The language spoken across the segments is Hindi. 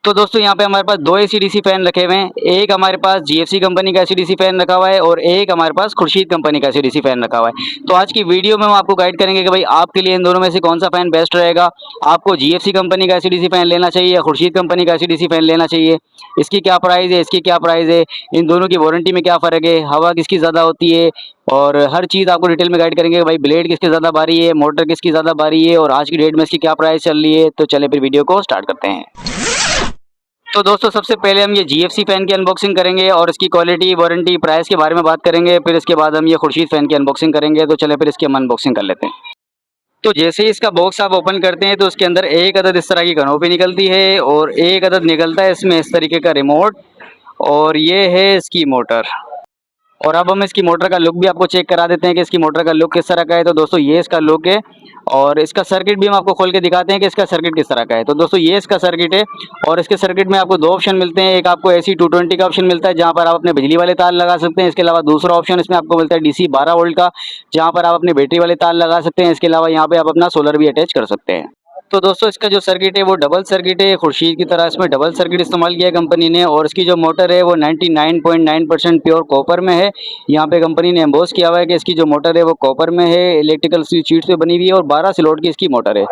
तो दोस्तों यहाँ पे हमारे पास दो एसी-डीसी फैन रखे हुए हैं। एक हमारे पास जीएफसी कंपनी का एसी-डीसी फैन रखा हुआ है और एक हमारे पास खुर्शीद कंपनी का एसी-डीसी फैन रखा हुआ है। तो आज की वीडियो में हम आपको गाइड करेंगे कि भाई आपके लिए इन दोनों में से कौन सा फैन बेस्ट रहेगा। आपको जीएफसी कंपनी का एसी-डीसी फैन लेना चाहिए या खुर्शीद कंपनी का एसी-डीसी फैन लेना चाहिए। इसकी क्या प्राइस है, इसकी क्या प्राइस है, इन दोनों की वारंटी में क्या फ़र्क है, हवा किसकी ज़्यादा होती है और हर चीज़ आपको डिटेल में गाइड करेंगे कि भाई ब्लेड किसकी ज़्यादा भारी है, मोटर किसकी ज़्यादा भारी है और आज की डेट में इसकी क्या प्राइस चल रही है। तो चलिए फिर वीडियो को स्टार्ट करते हैं। तो दोस्तों सबसे पहले हम ये जीएफसी फ़ैन की अनबॉक्सिंग करेंगे और इसकी क्वालिटी, वारंटी, प्राइस के बारे में बात करेंगे। फिर इसके बाद हम ये खुर्शीद फ़ैन की अनबॉक्सिंग करेंगे। तो चलिए फिर इसकी हम अनबॉक्सिंग कर लेते हैं। तो जैसे ही इसका बॉक्स आप ओपन करते हैं तो उसके अंदर एक अदद इस तरह की कनोपी निकलती है और एक अदद निकलता है इसमें इस तरीके का रिमोट और ये है इसकी मोटर। और अब हम इसकी मोटर का लुक भी आपको चेक करा देते हैं कि इसकी मोटर का लुक किस तरह का है। तो दोस्तों ये इसका लुक है और इसका सर्किट भी हम आपको खोल के दिखाते हैं कि इसका सर्किट किस तरह का है। तो दोस्तों ये इसका सर्किट है और इसके सर्किट में आपको दो ऑप्शन मिलते हैं। एक आपको AC 220 का ऑप्शन मिलता है जहां पर आप अपने बिजली वाले तार लगा सकते हैं। इसके अलावा दूसरा ऑप्शन इसमें आपको मिलता है DC 12 वोल्ट का, जहां पर आप अपने बैटरी वाले तार लगा सकते हैं। इसके अलावा यहाँ पे आप अपना सोलर भी अटैच कर सकते हैं। तो दोस्तों इसका जो सर्किट है वो डबल सर्किट है। खुर्शीद की तरह इसमें डबल सर्किट इस्तेमाल किया है कंपनी ने और इसकी जो मोटर है वो 99.9% प्योर कॉपर में है। यहाँ पे कंपनी ने एम्बोस किया हुआ है कि इसकी जो मोटर है वो कॉपर में है, इलेक्ट्रिकल शीट से बनी हुई है और 12 स्लॉट की इसकी मोटर है।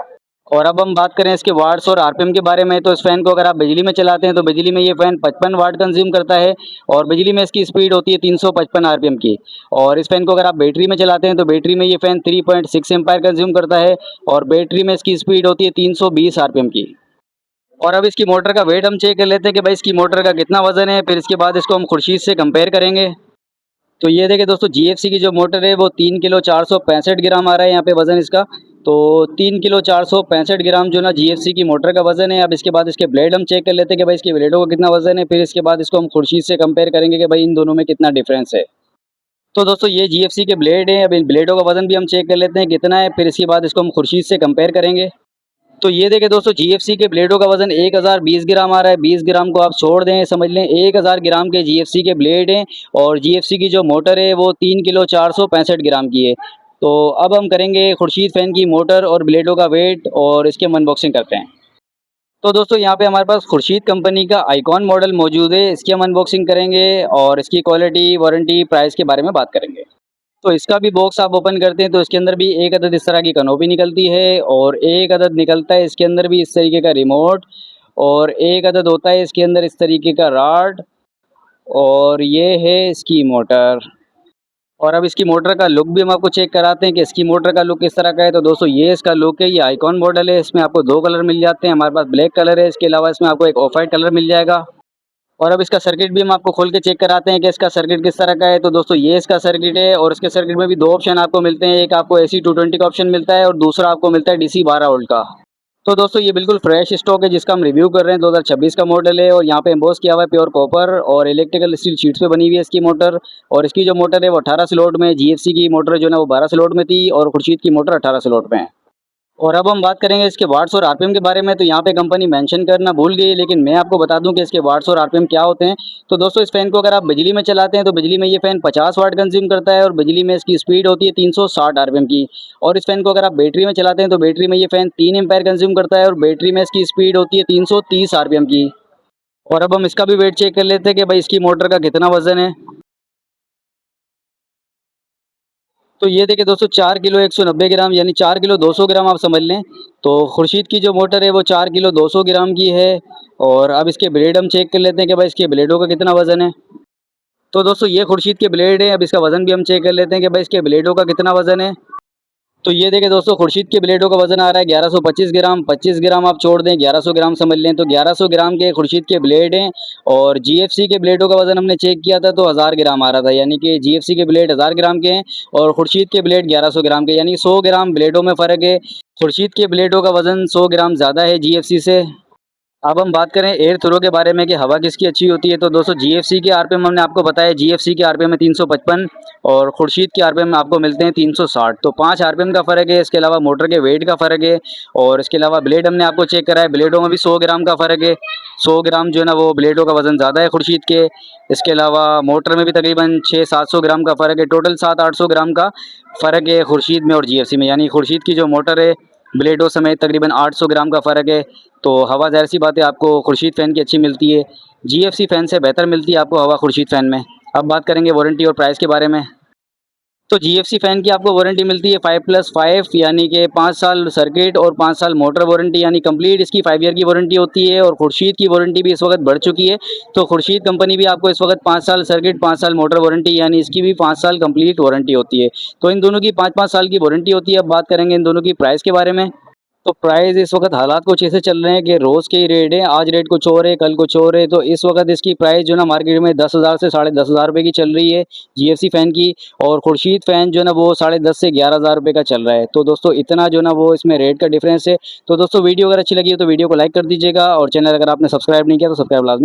और अब हम बात करें इसके वाट्स और आरपीएम के बारे में। तो इस फैन को अगर आप बिजली में चलाते हैं तो बिजली में ये फैन 55 वाट कंज्यूम करता है और बिजली में इसकी स्पीड होती है 355 आरपीएम की। और इस फैन को अगर आप बैटरी में चलाते हैं तो बैटरी में ये फैन 3.6 एम्पायर कंज्यूम करता है और बैटरी में इसकी स्पीड होती है 320 आरपीएम की। और अब इसकी मोटर का वेट हम चेक कर लेते हैं कि भाई इसकी मोटर का कितना वजन है। फिर इसके बाद इसको हम खुर्शीद से कंपेयर करेंगे। तो ये देखिए दोस्तों जीएफसी की जो मोटर है वो 3 किलो 465 ग्राम आ रहा है यहाँ पे वज़न इसका। तो 3 किलो 465 ग्राम जो ना जीएफसी की मोटर का वज़न है। अब इसके बाद इसके ब्लेड हम चेक कर लेते हैं कि भाई इसके ब्लेडों का कितना वज़न है। फिर इसके बाद इसको हम खुर्शीद से कंपेयर करेंगे कि भाई इन दोनों में कितना डिफरेंस है। तो दोस्तों ये जीएफसी के ब्लेड हैं। अब इन ब्लेडों का वज़न भी हम चेक कर लेते हैं कितना है। फिर इसके बाद इसको हम खुर्शीद से कंपेयर करेंगे। तो ये देखिए दोस्तों जीएफसी के ब्लेडों का वजन 1020 ग्राम आ रहा है। 20 ग्राम को आप छोड़ दें, समझ लें 1000 ग्राम के जीएफसी के ब्लेड हैं और जीएफसी की जो मोटर है वो 3 किलो 465 ग्राम की है। तो अब हम करेंगे खुर्शीद फैन की मोटर और ब्लेडों का वेट और इसके हम अनबॉक्सिंग करते हैं। तो दोस्तों यहाँ पे हमारे पास खुर्शीद कंपनी का आइकॉन मॉडल मौजूद है। इसकी हम अनबॉक्सिंग करेंगे और इसकी क्वालिटी, वारंटी, प्राइस के बारे में बात करेंगे। तो इसका भी बॉक्स आप ओपन करते हैं तो इसके अंदर भी एक अदद इस तरह की कनोपी निकलती है और एक अदद निकलता है इसके अंदर भी इस तरीके का रिमोट और एक अदद होता है इसके अंदर इस तरीके का रॉड और ये है इसकी मोटर। और अब इसकी मोटर का लुक भी हम आपको चेक कराते हैं कि इसकी मोटर का लुक किस तरह का है। तो दोस्तों ये इसका लुक है। ये आइकॉन मॉडल है। इसमें आपको दो कलर मिल जाते हैं। हमारे पास ब्लैक कलर है, इसके अलावा इसमें आपको एक ऑफ वाइट कलर मिल जाएगा। और अब इसका सर्किट भी हम आपको खोल के चेक कराते हैं कि इसका सर्किट किस तरह का है। तो दोस्तों ये इसका सर्किट है और इसके सर्किट में भी दो ऑप्शन आपको मिलते हैं। एक आपको AC 220 का ऑप्शन मिलता है और दूसरा आपको मिलता है DC 12 वोल्ट का। तो दोस्तों ये बिल्कुल फ्रेश स्टॉक है जिसका हम रिव्यू कर रहे हैं। 2026 का मॉडल है और यहाँ पे एम्बोस किया हुआ है प्योर कॉपर और इलेक्ट्रिकल स्टील शीट्स पे बनी हुई है इसकी मोटर। और इसकी जो मोटर है वो 18 स्लॉट में, जीएफसी की मोटर जो है ना वो 12 स्लॉट में थी और खुर्शीद की मोटर 18 स्लॉट में है। और अब हम बात करेंगे इसके वाट्स और आरपीएम के बारे में। तो यहाँ पे कंपनी मेंशन करना भूल गई, लेकिन मैं आपको बता दूं कि इसके वाट्स और आरपीएम क्या होते हैं। तो दोस्तों इस फैन को अगर आप बिजली में चलाते हैं तो बिजली में ये फैन 50 वाट कंज्यूम करता है और बिजली में इसकी स्पीड होती है 360 आरपीएम की। और इस फैन को अगर आप बैटरी में चलाते हैं तो बैटरी में ये फैन 3 एम्पायर कंज्यूम करता है और बैटरी में इसकी स्पीड होती है 330 आरपीएम की। और अब हम इसका भी वेट चेक कर लेते हैं कि भाई इसकी मोटर का कितना वजन है। तो ये देखिए दोस्तों 4 किलो 190 ग्राम यानी 4 किलो 200 ग्राम आप समझ लें। तो खुर्शीद की जो मोटर है वो 4 किलो 200 ग्राम की है। और अब इसके ब्लेड हम चेक कर लेते हैं कि भाई इसके ब्लेडों का कितना वजन है। तो दोस्तों ये खुर्शीद के ब्लेड है। अब इसका वजन भी हम चेक कर लेते हैं कि भाई इसके ब्लेडों का कितना वजन है। तो ये देखिए दोस्तों खुर्शीद के ब्लेडों का वजन आ रहा है 1125 ग्राम। 25 ग्राम आप छोड़ दें, 1100 ग्राम समझ लें। तो 1100 ग्राम के खुर्शीद के ब्लेड हैं और जीएफसी के ब्लेडों का वजन हमने चेक किया था तो 1000 ग्राम आ रहा था, यानी कि जीएफसी के ब्लेड 1000 ग्राम के हैं और खुर्शीद के ब्लेड 1100 ग्राम के, यानी 100 ग्राम ब्लेडों में फ़र्क है। खुर्शीद के ब्लेडों का वजन 100 ग्राम ज़्यादा है जीएफसी से। अब हम बात करें एयर थ्रो के बारे में कि हवा किसकी अच्छी होती है। तो दोस्तों जीएफसी के आरपीएम हमने आपको बताया, जीएफसी के आरपीएम में 355 और खुर्शीद के आरपीएम में आपको मिलते हैं 360। तो 5 आरपीएम का फ़र्क है। इसके अलावा मोटर के वेट का फ़र्क है और इसके अलावा ब्लेड हमने आपको चेक करा है, ब्लेडों में भी 100 ग्राम का फ़र्क है। 100 ग्राम जो है ना वो ब्लेडों का वज़न ज़्यादा है खुर्शीद के। इसके अलावा मोटर में भी तकरीबन 600-700 ग्राम का फ़र्क है। टोटल 700-800 ग्राम का फ़र्क है खुर्शीद में और जीएफसी में, यानी खुर्शीद की जो मोटर है ब्लेडों समेत तकरीबन 800 ग्राम का फ़र्क है। तो हवा ज़ाहिर सी बात है आपको खुर्शीद फ़ैन की अच्छी मिलती है, जीएफसी फ़ैन से बेहतर मिलती है आपको हवा खुर्शीद फ़ैन में। अब बात करेंगे वारंटी और प्राइस के बारे में। तो जीएफसी फ़ैन की आपको वारंटी मिलती है 5+5 यानी कि 5 साल सर्किट और 5 साल मोटर वारंटी, यानी कंप्लीट इसकी 5 ईयर की वारंटी होती है। और खुर्शीद की वारंटी भी इस वक्त बढ़ चुकी है, तो खुर्शीद कंपनी भी आपको इस वक्त 5 साल सर्किट 5 साल मोटर वारंटी, यानी इसकी भी 5 साल कंप्लीट वारंटी होती है। तो इन दोनों की 5-5 साल की वारंटी होती है। अब बात करेंगे इन दोनों की प्राइस के बारे में। तो प्राइस इस वक्त हालात कुछ ऐसे चल रहे हैं कि रोज़ के ही रेट है, आज रेट कुछ और है, कल कुछ और है। तो इस वक्त इसकी प्राइस जो ना मार्केट में 10,000 से 10,500 रुपये की चल रही है जीएफसी फ़ैन की, और खुर्शीद फ़ैन जो है ना वो 10,500 से 11,000 रुपये का चल रहा है। तो दोस्तों इतना जो ना वो इसमें रेट का डिफरेंस है। तो दोस्तों वीडियो अगर अच्छी लगी हो तो वीडियो को लाइक कर दीजिएगा, और चैनल अगर आपने सब्सक्राइब नहीं किया तो सब्सक्राइब लाजमी